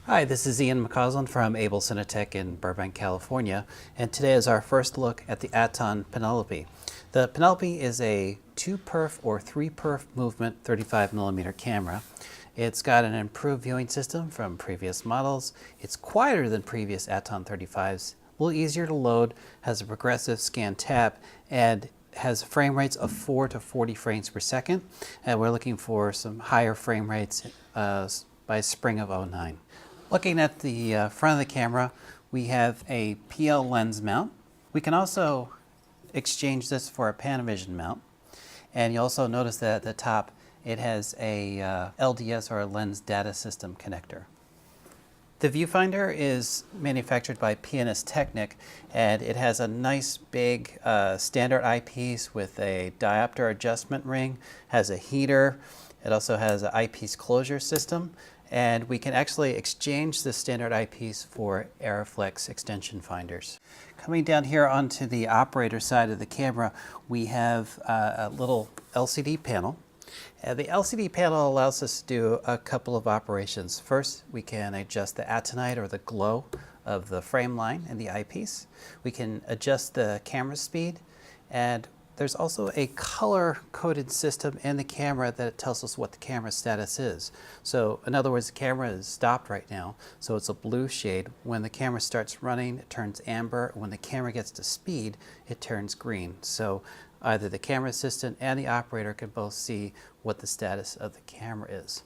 Hi, this is Ian McCausland from Able Cinetech in Burbank, California, and today is our first look at the Aaton Penelope. The Penelope is a 2-perf or 3-perf movement 35mm camera. It's got an improved viewing system from previous models. It's quieter than previous Aaton 35s, a little easier to load, has a progressive scan tap, and has frame rates of 4 to 40 frames per second. And we're looking for some higher frame rates by spring of '09. Looking at the front of the camera, we have a PL lens mount. We can also exchange this for a Panavision mount. And you also notice that at the top, it has a LDS or a lens data system connector. The viewfinder is manufactured by P&S Technic, and it has a nice big standard eyepiece with a diopter adjustment ring, has a heater. It also has an eyepiece closure system, and we can actually exchange the standard eyepiece for Aeroflex extension finders. Coming down here onto the operator side of the camera, we have a little LCD panel. The LCD panel allows us to do a couple of operations. First, we can adjust the atonite or the glow of the frame line and the eyepiece. We can adjust the camera speed, and there's also a color-coded system in the camera that tells us what the camera status is. So in other words, the camera is stopped right now, so it's a blue shade. When the camera starts running, it turns amber. When the camera gets to speed, it turns green. So either the camera assistant and the operator can both see what the status of the camera is.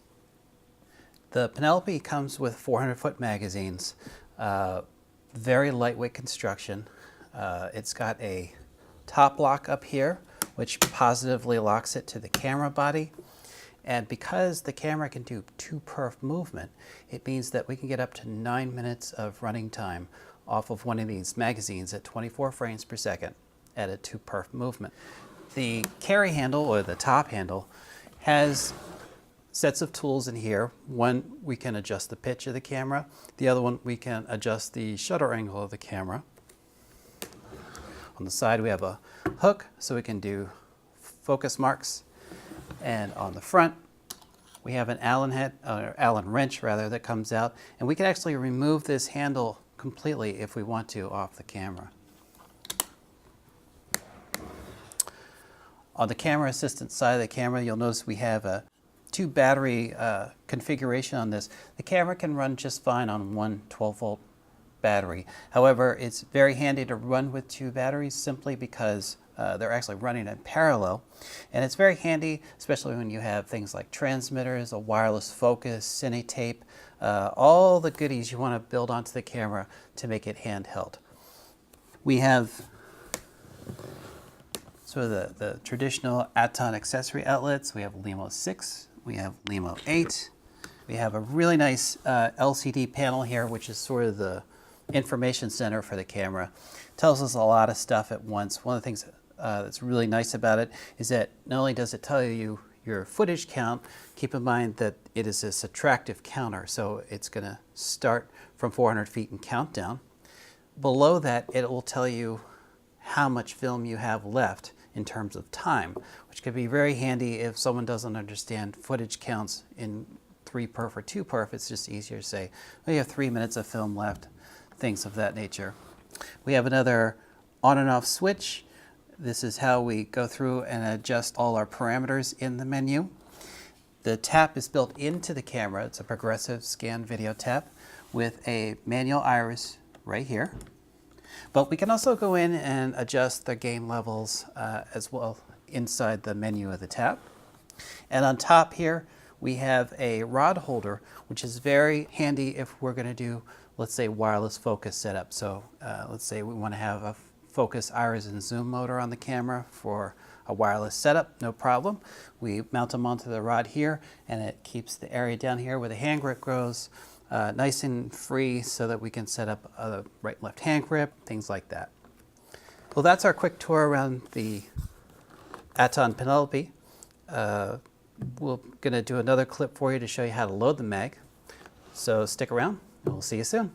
The Penelope comes with 400-foot magazines, very lightweight construction. It's got a top lock up here, which positively locks it to the camera body. And because the camera can do 2-perf movement, it means that we can get up to 9 minutes of running time off of one of these magazines at 24 frames per second at a 2-perf movement. The carry handle, or the top handle, has sets of tools in here. One, we can adjust the pitch of the camera. The other one, we can adjust the shutter angle of the camera. On the side, we have a hook, so we can do focus marks. And on the front, we have an Allen wrench rather, that comes out, and we can actually remove this handle completely if we want to off the camera. On the camera assistant side of the camera, you'll notice we have a 2-battery configuration on this. The camera can run just fine on one 12-volt battery. However, it's very handy to run with 2 batteries simply because they're actually running in parallel. And it's very handy, especially when you have things like transmitters, a wireless focus, cine tape, all the goodies you want to build onto the camera to make it handheld. We have sort of the traditional Aaton accessory outlets. We have LEMO 6, we have LEMO 8. We have a really nice LCD panel here, which is sort of the information center for the camera. It tells us a lot of stuff at once. One of the things that's really nice about it is that not only does it tell you your footage count, keep in mind that it is a subtractive counter, so it's going to start from 400 feet and count down. Below that, it will tell you how much film you have left in terms of time, which could be very handy if someone doesn't understand footage counts in 3-perf or 2-perf. It's just easier to say, oh, you have 3 minutes of film left, things of that nature. We have another on and off switch. This is how we go through and adjust all our parameters in the menu. The tap is built into the camera. It's a progressive scan video tap with a manual iris right here. But we can also go in and adjust the gain levels as well inside the menu of the tap. And on top here, we have a rod holder, which is very handy if we're going to do, let's say, wireless focus setup. So let's say we want to have a focus iris and zoom motor on the camera for a wireless setup, no problem. We mount them onto the rod here, and it keeps the area down here where the hand grip goes nice and free so that we can set up a right left hand grip, things like that. Well, that's our quick tour around the Aaton Penelope. We're going to do another clip for you to show you how to load the mag. So stick around, and we'll see you soon.